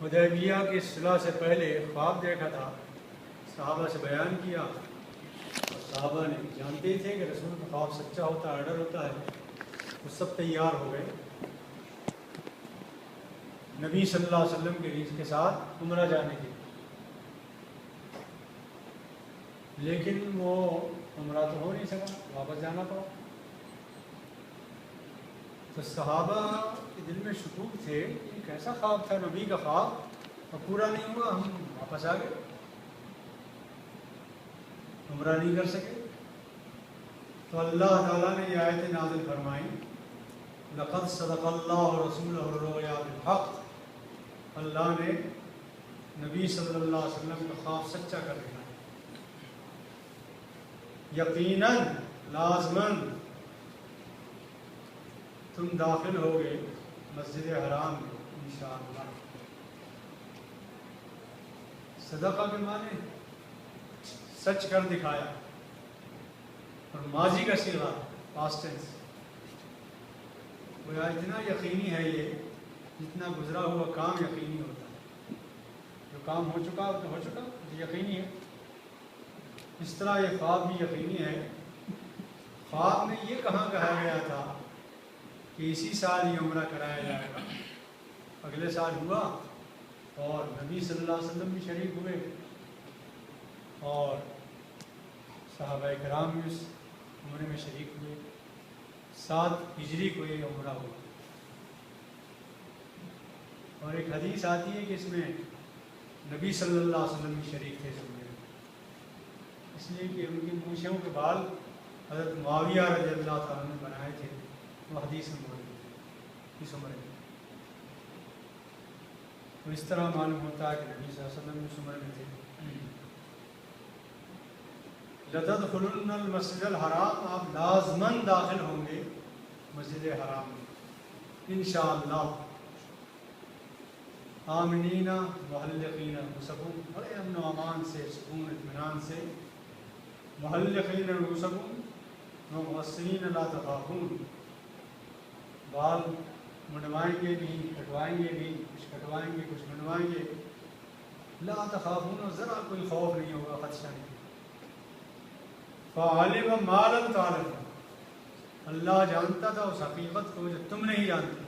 حدیبیہ کی صلح سے پہلے خواب دیکھا تھا، صحابہ سے بیان کیا، اور صحابہ نے جانتے تھے کہ رسول کا خواب سچا ہوتا ہے، آرڈر ہوتا ہے، وہ سب تیار ہو گئے نبی صلی اللہ علیہ وسلم کے ساتھ عمرہ جانے کے، لیکن وہ عمرہ تو ہو نہیں سکا، واپس جانا پڑا۔ تو صحابہ کے دل میں شکوک تھے کہ کیسا خواب تھا، نبی کا خواب، اور پورا نہیں ہوا، ہم واپس آ گئے، عمرہ نہیں کر سکے۔ تو اللہ تعالیٰ نے یہ آیت نازل فرمائی، لقد صدق اللہ رسولہ الرؤیا بالحق، اللہ نے نبی صلی اللہ علیہ وسلم کا خواب سچا کر دیا، یقیناً لازماً تم داخل ہوگے مسجد حرام میں انشاءاللہ۔ صدقہ کے معنی سچ کر دکھایا، اور ماضی کا صیغہ پاسٹ ٹینس، گویا اتنا یقینی ہے یہ، جتنا گزرا ہوا کام یقینی ہوتا ہے، جو کام ہو چکا تو ہو چکا، یقینی ہے، اس طرح یہ خواب بھی یقینی ہے۔ خواب میں یہ کہاں کہا گیا تھا کہ اسی سال یہ عمرہ کرایا جائے گا، اگلے سال ہوا، اور نبی صلی اللہ علیہ وسلم بھی شریک ہوئے، اور صحابہ کرام بھی اس عمرے میں شریک ہوئے، 7 ہجری کو یہ عمرہ ہوا۔ اور ایک حدیث آتی ہے کہ اس میں نبی صلی اللہ علیہ وسلم بھی شریک تھے اس عمرے میں، اس لیے کہ ان کی مونچھوں کے بال حضرت معاویہ رضی اللہ تعالیٰ نے بنائے تھے، وہ حدیث میں موجود ہے اس عمرے میں۔ تو اس طرح معلوم ہوتا ہے کہ نبی صلی اللہ علیہ وسلم اس عمرے میں تھے۔ لَتَدْخُلُنَّ الْمَسْجِدَ الْحَرَامَ، آپ لازماً داخل ہوں گے مسجد حرام میں انشاءاللہ، آمنین محلقین رؤوسکم، بڑے امن و امان سے، سکون اطمینان سے، محلقین رؤوسکم ومقصرین لا تخافون، بال منڈوائیں گے بھی، کٹوائیں گے بھی، کچھ کٹوائیں گے کچھ منڈوائیں گے، لا تخافون، ذرا کوئی خوف نہیں ہوگا، خدشہ نہیں۔ فَعَلِمَ مَا لَمْ تَعْلَمُوا، اللہ جانتا تھا اس حقیقت کو جو تم نہیں جانتے۔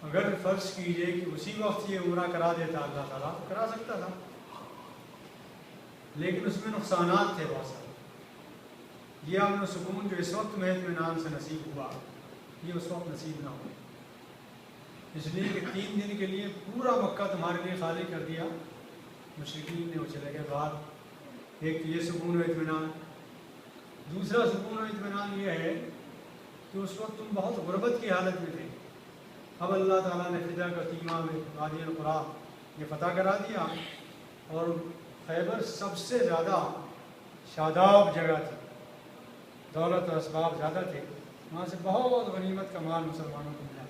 اگر فرض کیجئے کہ اسی وقت یہ عمرہ کرا دیتا اللہ تعالیٰ، تو کرا سکتا تھا، لیکن اس میں نقصانات تھے بہت سارے۔ یہ امن و سکون جو اس وقت میں اطمینان سے نصیب ہوا، یہ اس وقت نصیب نہ ہوا، اس لیے کہ 3 دن کے لیے پورا مکہ تمہارے لیے خالی کر دیا مشرکین نے، وہ چلے گئے باہر۔ ایک تو یہ سکون و اطمینان، دوسرا سکون و اطمینان یہ ہے کہ اس وقت تم بہت غربت کی حالت میں تھے، اب اللہ تعالیٰ نے فدیٰ کا تیمہ میں وادی القریٰ یہ فتح کرا دیا، اور خیبر سب سے زیادہ شاداب جگہ تھی، دولت و اسباب زیادہ تھے، وہاں سے بہت غنیمت کا مال مسلمانوں کو ملا۔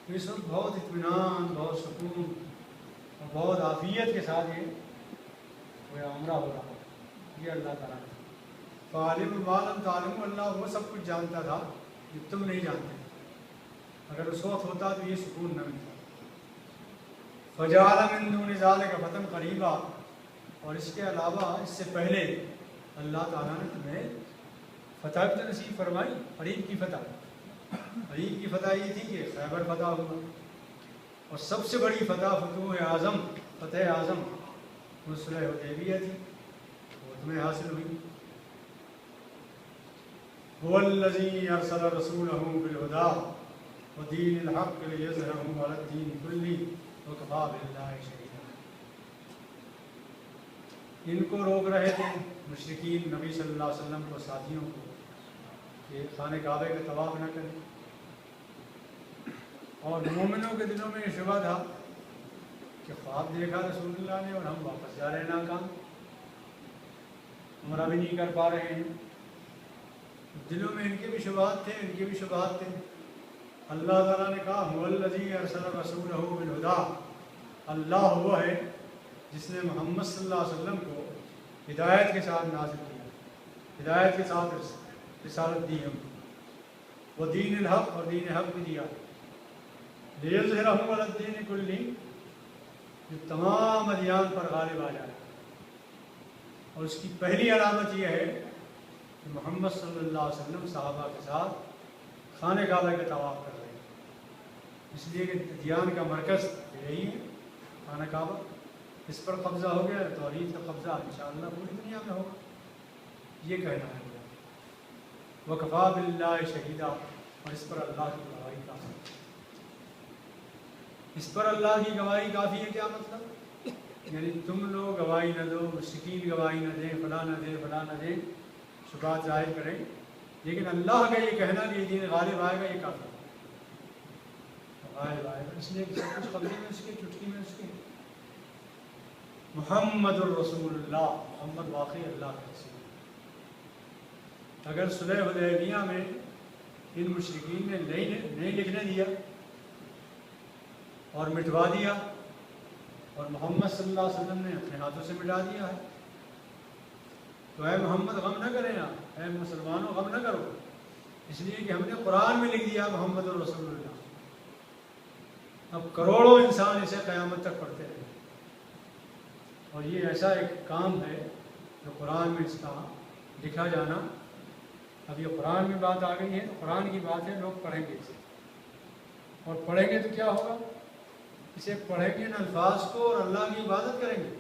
تو اس وقت بہت اطمینان، بہت سکون اور بہت عافیت کے ساتھ یہ عمرہ ہو رہا ہے، یہ اللہ تعالیٰ نے۔ فَعَلِمَ مَا لَمْ تَعْلَمُوا، اللہ وہ سب کچھ جانتا تھا جو تم نہیں جانتے، اگر اس وقت ہوتا تو یہ سکون نہ ملتا۔ فَجَعَلَ مِن دُونِ ذَلِكَ فَتًحًا قَرِيبًا، اور اس کے علاوہ اس سے پہلے اللہ تعالیٰ نے تمہیں فتح بھی نصیب فرمائی، قریب کی فتح۔ قریب کی فتح یہ تھی کہ خیبر فتح ہوا، اور سب سے بڑی فتح فتح اعظم وہ صلح حدیبیہ تھی، وہ تمہیں حاصل ہوئی۔ هُوَ الَّذِي أَرْسَلَ رَسُولَهُ بِالْهُدَىٰ وَدِينِ الْحَقِّ لِيُظْهِرَهُ عَلَى الدِّينِ كُلِّهِ وَكَفَىٰ بِاللَّهِ شَهِيدًا۔ ان کو روک رہے تھے مشرکین نبی صلی اللہ علیہ وسلم کو، ساتھیوں کو، کہ خانہ کعبہ کا طواف نہ کریں، اور مومنوں کے دلوں میں یہ شبہ تھا کہ خواب دیکھا رسول اللہ نے اور ہم واپس جا رہے ہیں ناکام، عمرہ بھی نہیں کر پا رہے ہیں، دلوں میں ان کے بھی شبہات تھے، ان کے بھی شبہات تھے۔ اللہ تعالیٰ نے کہا هُوَ الَّذِي أَرْسَلَ رَسُولَهُ بِالْهُدَىٰ، اللہ وہ ہے جس نے محمد صلی اللہ علیہ وسلم کو ہدایت کے ساتھ نازل کیا، ہدایت کے ساتھ رسالت دی ہم، وہ دین الحق، اور دین حق بھی دیا، लियज़हिरहु अलद्दीन कुल्ली, जो तमाम अदियान पर गालिब आ जाए। और उसकी पहली अलामत यह है कि मोहम्मद सल्लल्लाहु अलैहि वसल्लम सहाबा के साथ खाने काबा का तवाफ़ कर रहे हैं। इसलिए कि अदियान का मरकज़ यही है, खाना काबा। इस पर कब्ज़ा हो गया, तौहीद का कब्ज़ा इंशाअल्लाह पूरी दुनिया में होगा। ये कहना है वकफ़ा बिल्लाहि शहीदा, और इस पर अल्लाह की गवाही काफ़ी है। इस पर अल्लाह की गवाही काफ़ी है क्या मतलब? यानी तुम लोग गवाही न दो, मुश्रिकीन गवाही न दें, फला न दें, फला न दें, शुबात ज़ाहिर करें, लेकिन अल्लाह का ये कहना कि ये दीन गालिब आएगा, ये काफ़ी है। गालिब आएगा इसलिए कि सब कुछ कब्ज़े में उसके, चुटकी में उसके। मुहम्मदुर रसूलुल्लाह, मोहम्मद वाकई अल्लाह का रसूल। अगर सुलह हुदैबिया में इन मुशरिकीन ने नहीं लिखने दिया और मिटवा दिया, और मोहम्मद सल्लल्लाहु अलैहि वसल्लम ने अपने हाथों से मिटा दिया है, तो ऐ मोहम्मद गम न करें आप, ऐ मुसलमानों गम न करो, इसलिए कि हमने कुरान में लिख दिया मोहम्मद रसूलुल्लाह। अब करोड़ों इंसान इसे क़यामत तक पढ़ते रहे, और ये ऐसा एक काम है जो कुरान में इसका लिखा जाना। अब ये कुरान में बात आ गई है तो कुरान की बात है, लोग पढ़ेंगे इसे, और पढ़ेंगे तो क्या होगा? इसे पढ़ेंगे इन अल्फाज को और अल्लाह की इबादत करेंगे।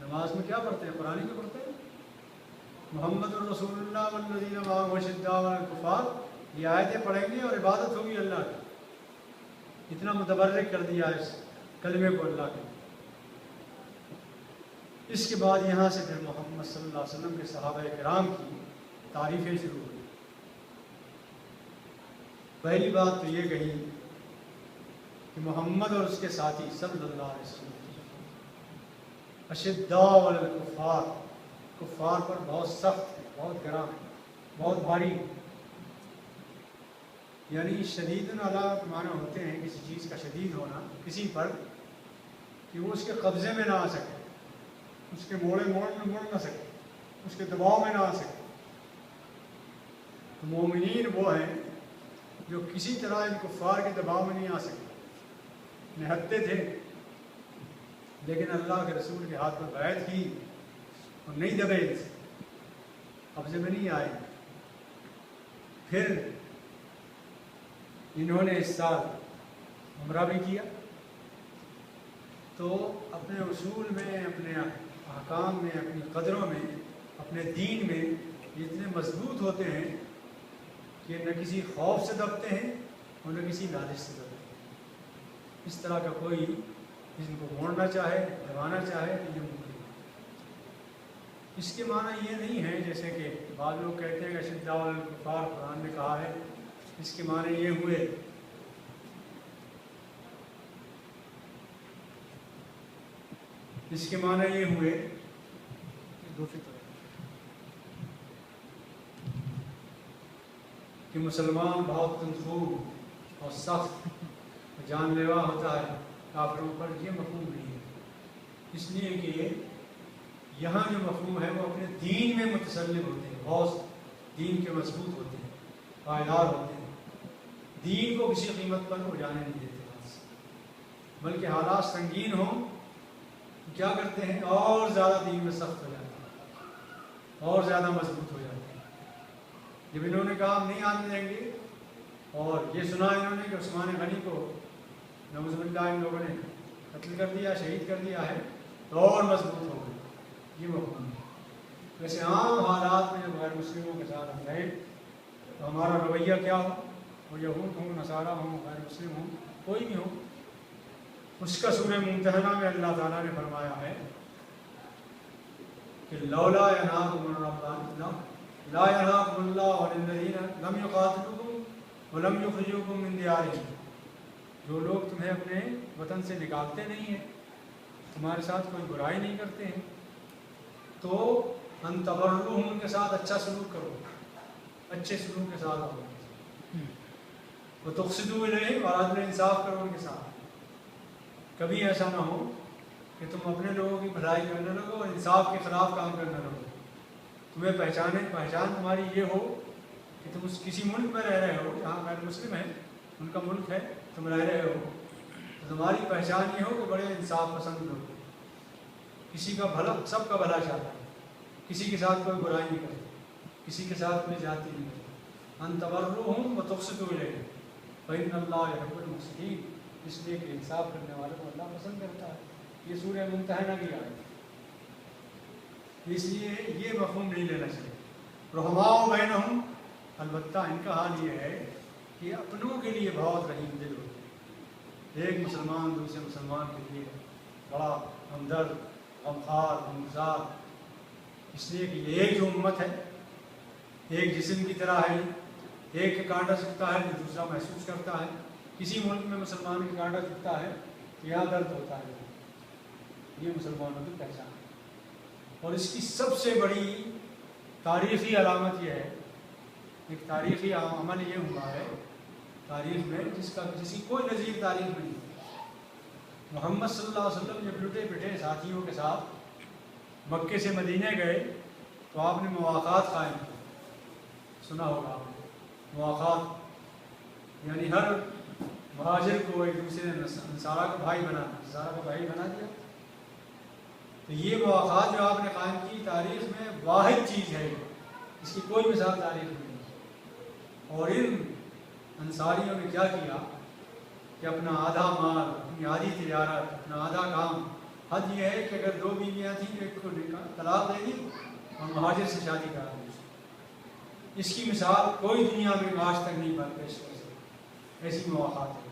नमाज में क्या पढ़ते हैं? कुरान में पढ़ते हैं, मुहम्मदुर रसूलुल्लाह वल्लज़ीना मअहु अशिद्दाउ अलल कुफ़ार, ये आयतें पढ़ेंगे और इबादत होगी अल्लाह की। इतना मुतबर्रिक कर दिया इस कलमे को अल्लाह के। इसके बाद यहाँ से फिर मोहम्मद सल्लल्लाहु अलैहि वसल्लम के सहाबा किराम की तारीफ़ें शुरू हुई। पहली बात तो ये कही कि मोहम्मद और उसके साथी सल्लल्लाहु अलैहि वसल्लम अशिद्दाउ अलल कुफ़ार, कुफ़ार पर बहुत सख्त है, बहुत गरम है, बहुत भारी। यानी शदीदुन अला माना होते हैं किसी चीज़ का शदीद होना किसी पर, कि वो उसके कब्ज़े में ना आ सके, उसके मोड़ में मुड़ ना सके, उसके दबाव में ना आ सके। तो मोमिनीन वो हैं जो किसी तरह इन कुफ़ार के दबाव में नहीं आ सके, निहत्ते थे, लेकिन अल्लाह के रसूल के हाथ पर बैत की और नहीं दबे, कब्ज़े में नहीं आए। फिर इन्होंने इस साल उम्रा भी किया, तो अपने उसूल में, अपने अहकाम में, अपनी कदरों में, अपने दीन में इतने मजबूत होते हैं कि न किसी खौफ से दबते हैं और न किसी लालच से दबते हैं। इस तरह का कोई जिनको मोड़ना चाहे, दबाना चाहे, ये मुमकिन है। इसके माना ये नहीं है जैसे कि बाद लोग कहते हैं कि अशिद्दाउ अलल कुफ़ार कुरान में कहा है, इसके माने ये हुए इसके माने ये हुए कि मुसलमान बहुत तंदूर और सख्त जानलेवा होता है काफिरों पर, ये मफहूम नहीं है। इसलिए कि यहाँ जो मफहूम है वो अपने दीन में मुतसल्लिम होते हैं, बहुत दीन के मजबूत होते हैं, पायदार होते हैं, दीन को किसी कीमत पर वो जाने नहीं देते, बल्कि हालात संगीन हों क्या करते हैं, और ज़्यादा दीन में सख्त हो जाते हैं और ज़्यादा मजबूत हो जाते हैं। जब इन्होंने कहा हम नहीं आने देंगे, और ये सुना इन्होंने कि उस्मान गनी को नऊज़ुबिल्लाह इन लोगों ने कत्ल कर दिया, शहीद कर दिया है, तो और मजबूत हो गए। ये मफहूम है। वैसे आम हालात में गैर मुस्लिमों के साथ हम रहे तो हमारा रवैया क्या हो, वो यहूद हो, नसारा हो, गैर मुस्लिम हो, कोई भी हो, उसका सूरह मुम्तहना में अल्लाह ताला ने फरमाया है कि लौला यनहाकुमुल्लाहु ला यनहाकुमुल्लाहु अनिल्लज़ीना लम युक़ातिलूकुम व लम युख़रिजूकुम मिन दियारिहिम, जो लोग तुम्हें अपने वतन से निकालते नहीं हैं, तुम्हारे साथ कोई बुराई नहीं करते हैं, तो अन तबर्रुहुम, उनके साथ अच्छा सलूक करो, अच्छे सलूक के साथ आओ, व तुक़सितू इलैहिम, और अदल इंसाफ करो उनके साथ। कभी ऐसा ना हो कि तुम अपने लोगों की भलाई करने लगो और इंसाफ के खिलाफ काम करने लगो। तुम्हें पहचान तुम्हारी ये हो कि तुम उस किसी मुल्क में रह रहे हो जहाँ गैर मुस्लिम है, उनका मुल्क है, तुम रह रहे हो, तो तुम्हारी पहचान ये हो कि बड़े इंसाफ पसंद लोग, किसी का भला, सबका भला चाहता है, किसी के साथ कोई बुराई नहीं करता, किसी के साथ कोई जाति नहीं करता। अनतबर्रुहुम व तुक़सितू इलैहिम फ़इन्नल्लाह युहिब्बुल मुक़सितीन, इसलिए कि इंसाफ करने वालों को अल्लाह पसंद करता है। ये सूरह मुम्तहना की आयत, इसलिए ये मफ़हूम नहीं लेना चाहिए। रहमाओ बैनहुम, अलबत्ता इनका हाल ये है कि अपनों के लिए बहुत रहीम दिल होते हैं। एक मुसलमान दूसरे मुसलमान के लिए बड़ा हमदर्द, गमख़ार, गमज़ार, इसलिए कि ये एक जो उम्मत है, एक जिस्म की तरह है, एक के कांटा चुभता है जो दूसरा महसूस करता है। किसी मुल्क में मुसलमान के कांटा चुभता है तो यहाँ दर्द होता है, ये मुसलमानों की पहचान है। और इसकी सबसे बड़ी तारीख़ी अलामत यह है, एक तारीख़ी अमल ये हुआ है तारीख़ में जिसका किसी कोई नज़ीर तारीख़ में नहीं। मोहम्मद सल्लल्लाहु अलैहि वसल्लम जब लुटे पिटे साथियों के साथ मक्के से मदीने गए तो आपने मुवाक़ात कायम की, सुना होगा आपने मुवाक़ात, यानी हर महाजिर को एक दूसरे ने अंसारा का भाई बना दिया। तो ये मुवाक़ात जो आपने कायम की तारीख़ में वाहिद चीज़ है, इसकी कोई मिसाल तारीख़ में नहीं। और इन अंसारियों ने क्या किया कि अपना आधा माल, अपनी आधी तिजारत, अपना आधा काम, हद ये है कि अगर 2 बीवियाँ थीं तो एक को तलाक दे दी और महाजिर से शादी करा दी। इसकी मिसाल कोई दुनिया में आज तक नहीं बन पेश कर सकती, ऐसी मुवाक़ात है।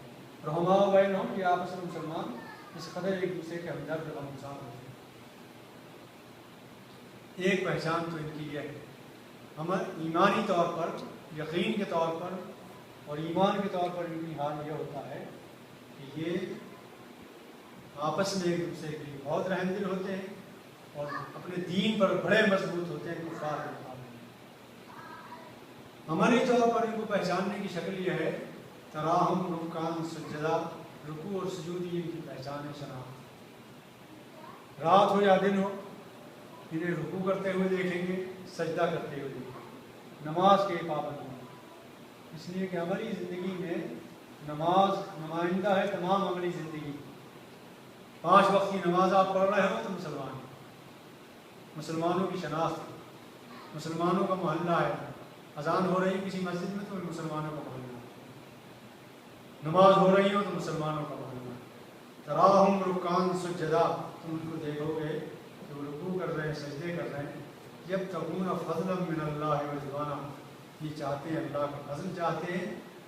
रहमाओ बैनहुम, कि आपस में मुसलमान इस कदर एक दूसरे के हमदर्द और गमज़ार होते हैं। एक पहचान तो इनकी यह है, अमल ईमानी तौर पर, यकीन के तौर पर और ईमान के तौर पर इनकी हाल यह होता है कि ये आपस में एक दूसरे के लिए बहुत रहमदिल होते हैं और अपने दीन पर बड़े मजबूत होते हैं कुफ़ार के मुकाबले। अमली तौर पर इनको पहचानने की शक्ल यह है, तराहुम रुक्कान सुज्जदा, रुकू और सुजूद इनकी पहचान है, शनाख्त। रात हो या दिन हो, इन्हें रुकू करते हुए देखेंगे, सजदा करते हुए देखेंगे, नमाज के पाबंद हों, इसलिए कि अमली ज़िंदगी में नमाज नुमाइंदा है तमाम अमली ज़िंदगी। 5 वक्त की नमाज आप पढ़ रहे हो तो मुसलमान, मुसलमानों की शनाख्त, मुसलमानों का मोहल्ला है। अजान हो रही किसी मस्जिद में तो मुसलमानों का मोहल्ला, नमाज हो रही हो तो मुसलमानों का मोहल्ला। तराहुम रुक्कान सुज्जदा, तुम उनको देखोगे तो रुकू कर रहे हैं, सजदे कर रहे हैं। जब तकून फज़लन मिनल्लाह व रिज़वाना, ये चाहते हैं, अल्लाह का फजल चाहते हैं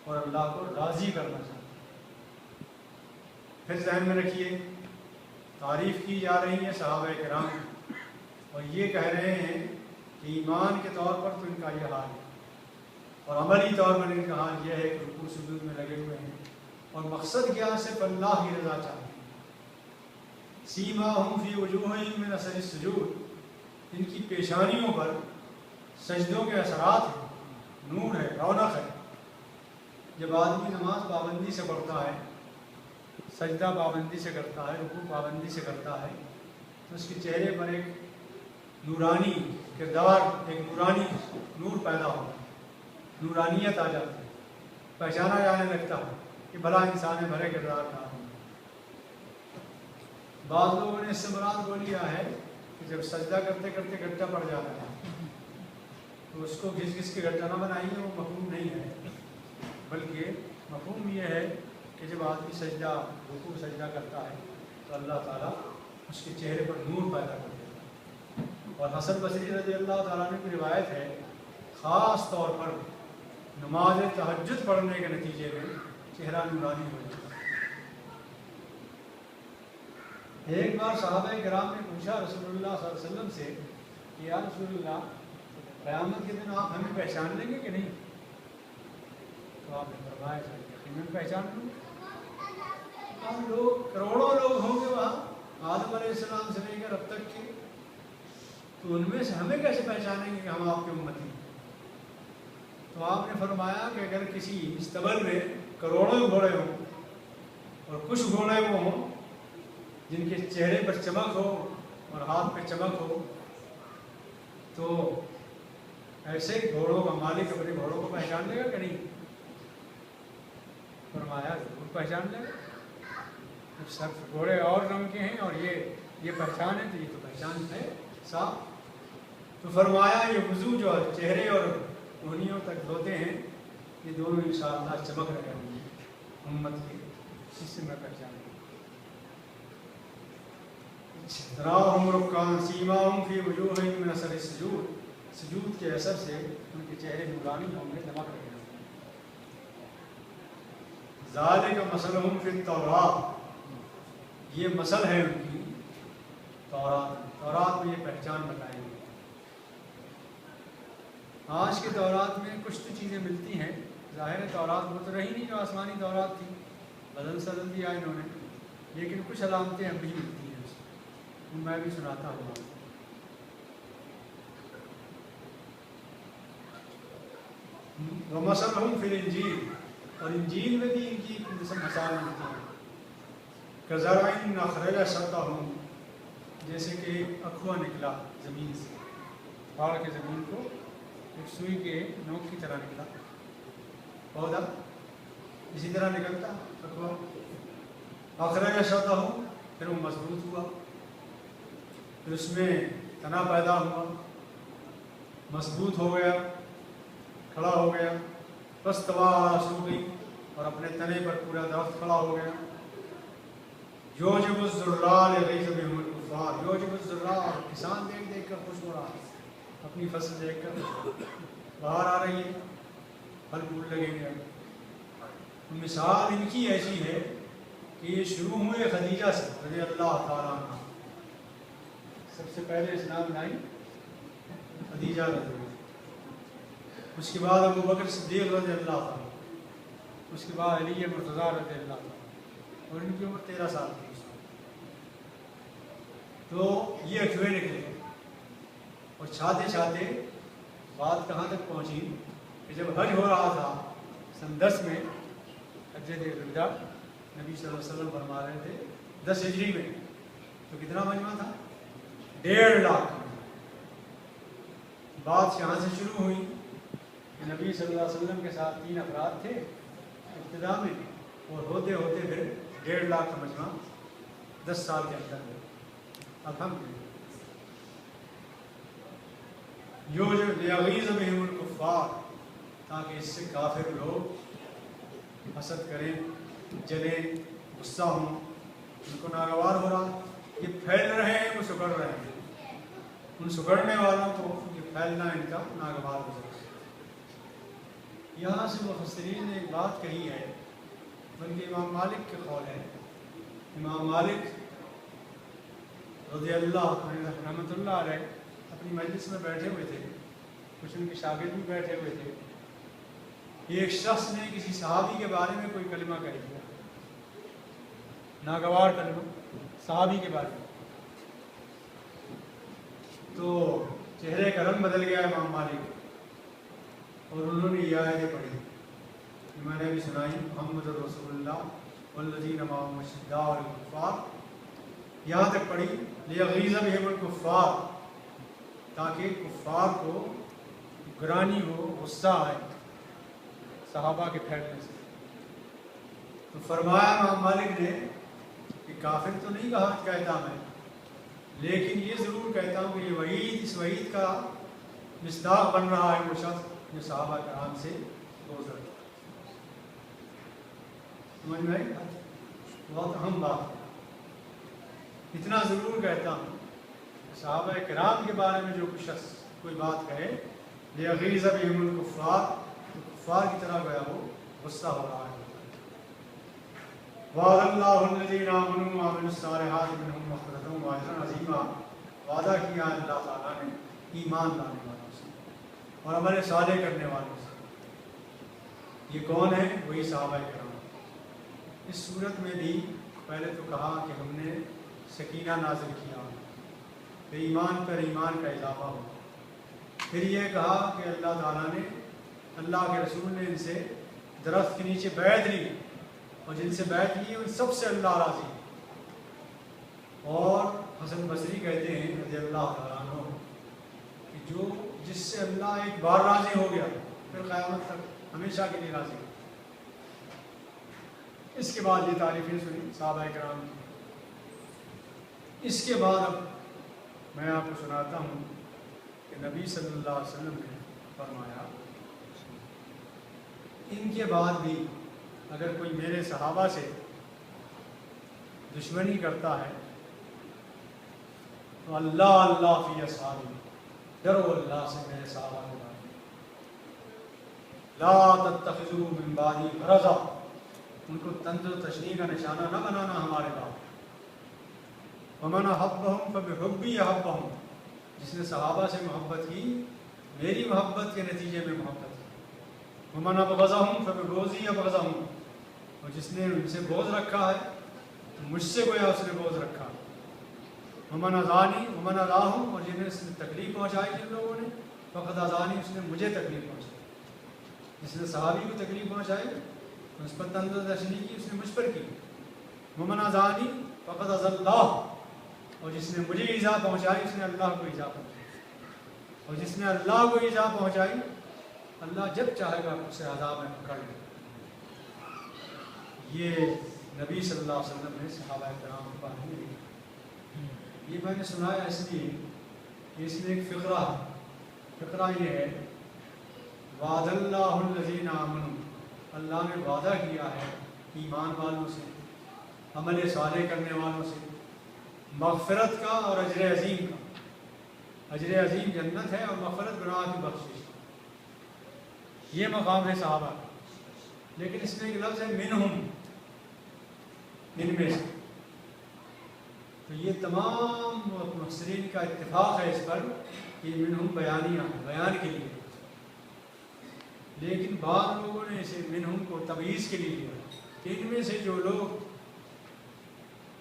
और अल्लाह को राज़ी करना चाहते हैं। फिर ज़हन में रखिए, तारीफ़ की जा रही है सहाबा किराम और ये कह रहे हैं कि ईमान के तौर पर तो इनका यह हाल है और अमली तौर पर इनका हाल यह है कि रुकू सुजूद में लगे हुए हैं और मकसद क्या, सिर्फ अल्लाह की रज़ा चाहते हैं। सीमाहुम फ़ी वजूहिहिम मिन असरि सुजूद, इनकी पेशानियों पर सजदों के असरात हैं, नूर है, रौनक है। जब आदमी नमाज पाबंदी से पढ़ता है, सजदा पाबंदी से करता है, रुकू पाबंदी से करता है, तो उसके चेहरे पर एक नूरानी किरदार, एक नूरानी नूर पैदा होता है, नूरानियत आ जाती है, पहचाना जाने लगता है कि भला इंसान है, भले किरदार का आदमी। बाद लोगों ने इससे मुराद वो लिया है कि जब सजदा करते करते गड्ढा पड़ जाता है तो उसको घिस घिस के गड्ढा ना बनाइए, वो मफहूम नहीं है, बल्कि मफहूम ये है कि जब आदमी सजदा, रुकू सजदा करता है तो अल्लाह ताला उसके चेहरे पर नूर पैदा कर देता है। और हसन बसरी रज़ी अल्लाह ताला अन्हु की रिवायत है, ख़ास तौर पर नमाज तहज्जुद पढ़ने के नतीजे में चेहरा नूरानी हो जाता है। एक बार सहाबा किराम ने पूछा रसूलुल्लाह सल्लल्लाहु अलैहि वसल्लम से कि या रसूलुल्लाह, क़यामत के दिन आप हमें पहचान लेंगे कि नहीं? तो आपने फरमाया यकीनन पहचान लूँगा। हम लोग, करोड़ों लोग होंगे वहाँ आदम अलैहिस्सलाम से लेकर अब तक के, तो उनमें से हमें कैसे पहचानेंगे कि हम आपके उम्मती हैं? तो आपने फरमाया कि अगर किसी इस्तबल में करोड़ों घोड़े हों और कुछ घोड़े वो हों जिनके चेहरे पर चमक हो और हाथ पे चमक हो, तो ऐसे घोड़ों का मालिक अपने घोड़ों को पहचान लेगा कि नहीं? फरमाया ज़रूर पहचान ले। जब सब घोड़े और रंग के हैं और ये पहचान है तो ये तो पहचान है साफ। तो फरमाया ये वज़ू जो चेहरे और कोहनियों तक धोते हैं ये दोनों इंशाअल्लाह चमक रहे होंगे उम्मत के, इससे मैं पहचान तराहुम रुक्कान सीमाहुम फी वजूहिहिम मिन असरि सुजूद, सुजूद के असर से उनके चेहरे नूरानी होंगे, दमक रहे होंगे। ज़ालिका मसलहुम फी तौरात, ये मसल है उनकी तौरात में ये पहचान बताई गई। आज के तौरात में कुछ तो चीज़ें मिलती हैं, ज़ाहिर तौरात वो तो रही नहीं जो आसमानी तौरात थी, बदल दिया इन्होंने, लेकिन कुछ अलामतें अब भी मिलती हैं, मैं भी सुनाता हूँ। वमसलहुम फिल इंजील, और इंजील में भी इनकी मिसाल मिलती है। कज़रइन अखरज शतहू, जैसे कि अखुआ निकला ज़मीन से, फाड़ के ज़मीन को एक सुई के नोक की तरह निकला पौधा, इसी तरह निकलता अखुआ। अखरज शतहू, फिर वो मजबूत हुआ, फिर उसमें तना पैदा हुआ, मजबूत हो गया, खड़ा हो गया। फस्तवा अला सूक़ी, और अपने तने पर पूरा दरख्त खड़ा हो गया। युजिबु ज़ुर्रा लिग़ैज़ बिहिमुल कुफ़्फ़ार, युजिबु ज़ुर्रा, किसान देख देख कर खुश हो रहा है, अपनी फसल देख कर बाहर आ रही है, फल फूल लगेंगे। मिसाल इनकी ऐसी है कि ये शुरू हुए खदीजा से रज़ी अल्लाह ताला अन्हा, सबसे पहले इस्लाम लाई खदीजा रज़ी, उसके बाद अबू बकर सिद्दीक़ रज़ी अल्लाह ताला, उसके बाद अली मुर्तज़ा रज़ी अल्लाह ताला, और इनकी उम्र 13 साल थी। तो ये अठवे निकले, और छाते छाते बात कहाँ तक पहुँची कि जब हज हो रहा था सन 10 में, हज्जत-ए-विदा नबी सल्लल्लाहु अलैहि वसल्लम फरमा रहे थे 10 हिजरी में, तो कितना मजमा था? 1.5 लाख। बात यहाँ से शुरू हुई कि नबी सल्लल्लाहु अलैहि वसल्लम के साथ 3 अफराद थे इब्तिदा में, और होते होते फिर 1.5 लाख का मजमा 10 साल के अंदर है। अल्हम्दुलिल्लाह। युग़ीज़ बिहिमुल कुफ़्फ़ार, ताकि इससे काफिर लोग हसद करें, जलें, गुस्सा हों, उनको नागवार हो रहा, ये फैल रहे हैं, वो सुगड़ रहे हैं, उन सुगड़ने वालों को ये फैलना इनका नागवार हो जाए। यहाँ से मुफस्सिरीन ने एक बात कही है, बल्कि इमाम मालिक के कौल है। इमाम मालिक रज़ियल्लाहु रहमतुल्लाह अलैह अपनी मजलिस में बैठे हुए थे, कुछ उनके शागिर्द भी बैठे हुए थे। एक शख्स ने किसी सहाबी के बारे में कोई कलिमा कह दिया, नागवार कलिमा सहाबी के बारे में, तो चेहरे का रंग बदल गया इमाम मालिक, और उन्होंने ये आयतें पढ़ी, मैंने भी सुनाई, मोहम्मद रसूलुल्लाह वल्लज़ीना मअहु अशिद्दाउ अलल कुफ़्फ़ार, यहाँ तक पढ़ी, लियग़ीज़ बिहिमुल कुफ़्फ़ार, ताकि कुफ़्फ़ार को गिरानी हो, गुस्सा आए सहाबा के फैलने से। तो फरमाया इमाम मालिक ने कि काफिर तो नहीं कहता मैं, लेकिन ये ज़रूर कहता हूँ कि ये वईद, इस वईद का मिस्दाक़ बन रहा है वो शख्स जो सहाबा कराम से गुज़र। समझ में आई? बहुत अहम बात है। इतना ज़रूर कहता हूँ, सहाबा कराम के बारे में जो कुछ शख्स कोई बात कहे, लियग़ीज़ बिहिमुल कुफ़्फ़ार, तो कुफ़्फ़ार की तरह गया हो, गुस्सा हो रहा है। वअदल्लाहु अल्लज़ीना आमनू व अमिलुस्सालिहाति मिनहुम मग़फ़िरतन व अजरन अज़ीमा, वादा किया अल्लाह ताला ने ईमान लाने वालों से और अमल साले करने वालों से। ये कौन है? वही सहाबा किराम। इस सूरत में भी पहले तो कहा कि हमने सकीना नाज़िल किया, फिर ईमान पर ईमान का इजाफा हो, फिर ये कहा कि अल्लाह ताला ने, अल्लाह के रसूल ने इनसे दरख्त के नीचे बैठ ली, और जिनसे बैठ ली उन सबसे अल्लाह राज़ी। और हसन बसरी कहते हैं रज़ियल्लाहु ताला अन्हु कि जो जिससे अल्लाह एक बार राज़ी हो गया, फिर क़यामत तक हमेशा के लिए राज़ी। اس کے بعد یہ تعریفیں سنی صحابہ کرام کی. اس کے بعد اب میں آپ کو سناتا ہوں کہ نبی صلی اللہ علیہ وسلم نے فرمایا ان کے بعد بھی اگر کوئی میرے صحابہ سے دشمنی کرتا ہے تو اللہ اللہ فی اصحابی، ڈرو اللہ سے میرے صحابہ کے بارے میں. لا تتخذوا من بعدی غرضا، ان کو طنز و تشنیع کا نشانہ نہ بنانا ہمارے بعد. ومن احبهم فبحبی احبهم، جس نے صحابہ سے محبت کی میری محبت کے نتیجے میں محبت کی. ومن ابغضهم فببغضی ابغضهم، اور جس نے ان سے بغض رکھا ہے تو مجھ سے گویا اس نے بغض رکھا. ومن اذانی ومن اذاهم، اور جنہیں اس نے تکلیف پہنچائی جن لوگوں نے فقد اذانی، اس نے مجھے تکلیف پہنچائی. جس نے صحابی کو تکلیف پہنچائی تو اس پر طنز و تشنیع کی اس نے مجھ پر کی. ومن اذانی فقد اذى اللہ، اور جس نے مجھے ایذا پہنچائی اس نے اللہ کو ایذا پہنچائی. اور جس نے اللہ کو ایذا پہنچائی اللہ جب چاہے گا اسے عذاب میں پکڑ لے. یہ نبی صلی اللہ علیہ وسلم نے صحابہ کرام کے بارے میں لکھا. یہ میں نے سنایا اس لیے کہ اس میں ایک فقرہ ہے. فقرہ یہ ہے وعد اللہ الذین آمنوا، اللہ نے وعدہ کیا ہے ایمان والوں سے، عمل صالح کرنے والوں سے، مغفرت کا اور اجر عظیم کا. اجر عظیم جنت ہے اور مغفرت گناہ کی بخشش. یہ مقام ہے صحابہ. لیکن اس میں ایک لفظ ہے منہم، ان میں سے. تو یہ تمام مفسرین کا اتفاق ہے اس پر کہ منہم بیانیہ ہے، بیان کے لیے. لیکن بعض لوگوں نے اسے منہم کو تمییز کے لیے لیا کہ ان میں سے جو لوگ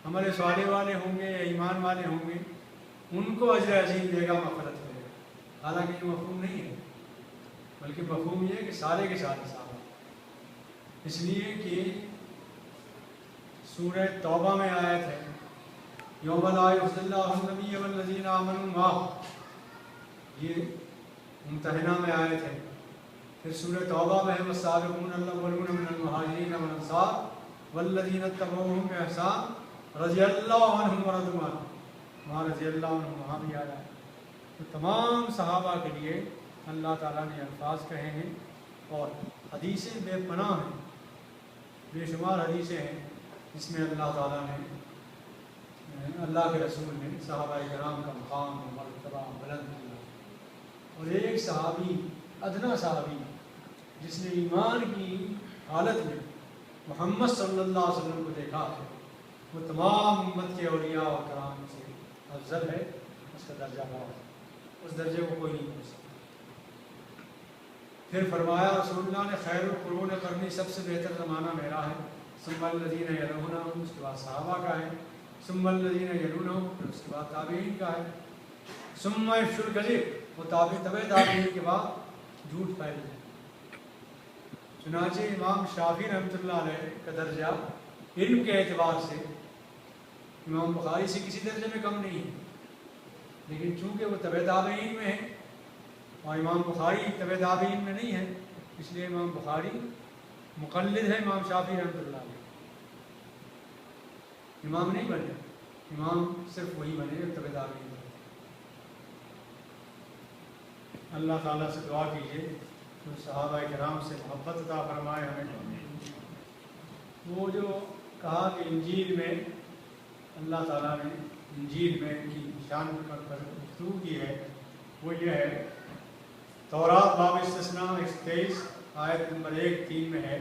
ہمارے صالح والے ہوں گے یا ایمان والے ہوں گے ان کو اجر عظیم دے گا، مغفرت کرے گا. حالانکہ یہ مفہوم نہیں ہے، بلکہ مفہوم یہ ہے کہ سارے کے سارے صحابہ. اس لیے کہ سورہ توبہ میں آیت ہے یوم لا یخزی اللہ النبی والذین آمنوا معہ، یہ ممتحنہ میں آیت ہے. پھر سورہ توبہ میں ہے والسابقون الاولون من المہاجرین والانصار والذین اتبعوہم بإحسان رضی اللہ عنہم ورضوا عنہ، وہاں رضی اللہ عنہم وہاں بھی آیا ہے. تو تمام صحابہ کے لیے اللہ تعالیٰ نے الفاظ کہے ہیں اور حدیثیں بے پناہ ہیں، بے شمار حدیثیں ہیں جس میں اللہ تعالیٰ نے اللہ کے رسول نے صحابہ کرام کا مقام و مرتبہ بلند کیا. اور ایک صحابی، ادنا صحابی جس نے ایمان کی حالت میں محمد صلی اللہ علیہ وسلم کو دیکھا ہے، وہ تمام امت کے اولیاء و کرام سے افضل ہے. اس کا درجہ بڑا ہے، اس درجے کو کوئی نہیں پہنچ سکتا. پھر فرمایا رسول اللہ نے خیر القرون قرنی، سب سے بہتر زمانہ میرا ہے. ثم الذین یلونہم، اس کے بعد صحابہ کا ہے. ثم الذین یلونہم، پھر اس کے بعد تابعین کا ہے. ثم یفشو الکذب، وہ تابعین کے بعد جھوٹ پھیل جائے. چنانچہ امام شافعی رحمۃ اللہ علیہ کا درجہ علم کے اعتبار سے امام بخاری سے کسی درجے میں کم نہیں ہے، لیکن چونکہ وہ تبع تابعین میں ہے اور امام بخاری تبع تابعین میں نہیں ہے، اس لیے امام بخاری مقلد ہے امام شافعی رحمۃ اللہ علیہ. امام نہیں بنے، امام صرف وہی بنے جو تبع تابعین. اللہ تعالیٰ سے دعا کیجیے تو صحابہ کرام سے محبت عطا فرمائے ہمیں. وہ جو کہا کہ انجیل میں اللہ تعالیٰ نے انجیل میں ان کی شان پر گفتگو کی ہے، وہ یہ ہے تورات باب استثناء 23 آیت نمبر 1-3 میں ہے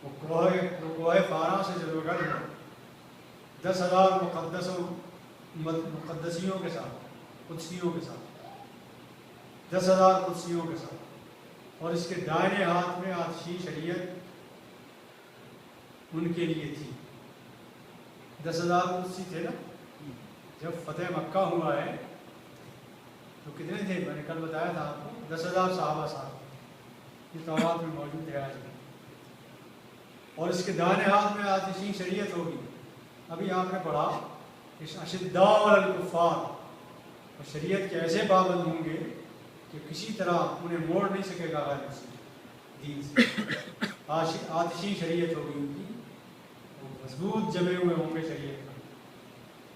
وہ کوہ فارا سے جو گڑھ ہے 10,000 مقدسیوں کے ساتھ، قدسیوں کے ساتھ، 10,000 قدسیوں کے ساتھ، اور اس کے دائنے ہاتھ میں آتشی شریعت ان کے لیے تھی. 10,000 قدسی تھے نا. جب فتح مکہ ہوا ہے تو کتنے تھے؟ میں نے کل بتایا تھا آپ کو 10,000 صحابہ صاحب، یہ تورات میں موجود ہے آج بھی. اور اس کے دائنے ہاتھ میں آتشی شریعت ہوگی. ابھی آپ نے پڑھا اشداء علی الکفار، اور شریعت کے ایسے پابند ہوں گے کہ کسی طرح انہیں موڑ نہیں سکے گا غیر مسلم دین سے. آتشی شریعت ہوگی ان کی. वो मजबूत जमे हुए होंगे शरीयत में,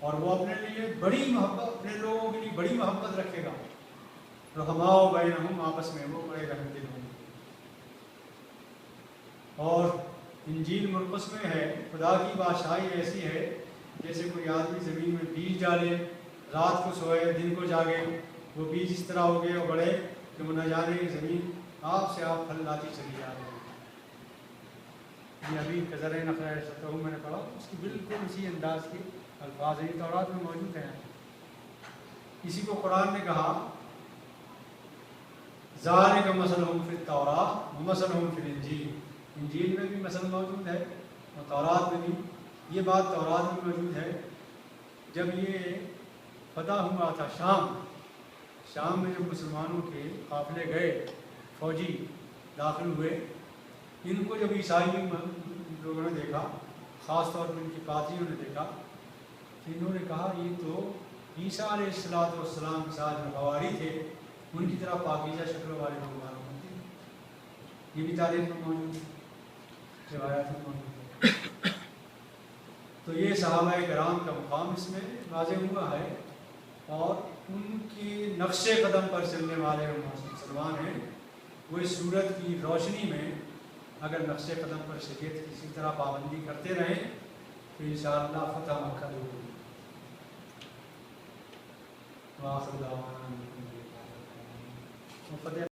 और वो अपने लिए बड़ी मोहब्बत, अपने लोगों के लिए बड़ी मोहब्बत रखेगा। रहमाओ बैनहुम, आपस में वो बड़े रहमदिल होंगे। और इंजील मुरक़स में है, खुदा की बादशाही ऐसी है जैसे कोई आदमी ज़मीन में बीज डाले, रात को सोए दिन को जागे, वो बीज इस तरह उगे और बढ़े कि वो न जाने ज़मीन आप से आप फल लाती चली जा रही है। ये अभी कज़र नफ़ा मैंने पढ़ा, उसकी बिल्कुल इसी अंदाज के अल्फाज हैं, तौरात में मौजूद हैं। इसी को कुरान ने कहा ज़ालिका मसलहुम फित तौरात व मसलहुम फिल इंजील, इंजील में भी मसल मौजूद है और तौरात में भी। ये बात तौरात में मौजूद है। जब ये फतह हुआ था शाम में जब मुसलमानों के काफ़िले गए, फौजी दाखिल हुए, इनको जब ईसाई लोगों ने देखा, ख़ास तौर पर इनके कातियों ने देखा, तो इन्होंने कहा ये तो ईसा अलैहिस्सलाम के साथ जो हवारी थे उनकी तरह पाकीज़ा शक्ल वाले लोग मालूम होते हैं। ये भी तारीख में मौजूद है, रिवायात में मौजूद है। तो ये सहाबाए किराम का मुकाम इसमें वाज़ेह हुआ है, और उनके नक्शे कदम पर चलने वाले मुसलमान हैं। वो इस सूरत की रोशनी में अगर नक्शे कदम पर शरीयत की इसी तरह पाबंदी करते रहें तो इंशाअल्लाह फतह मक्का होगी।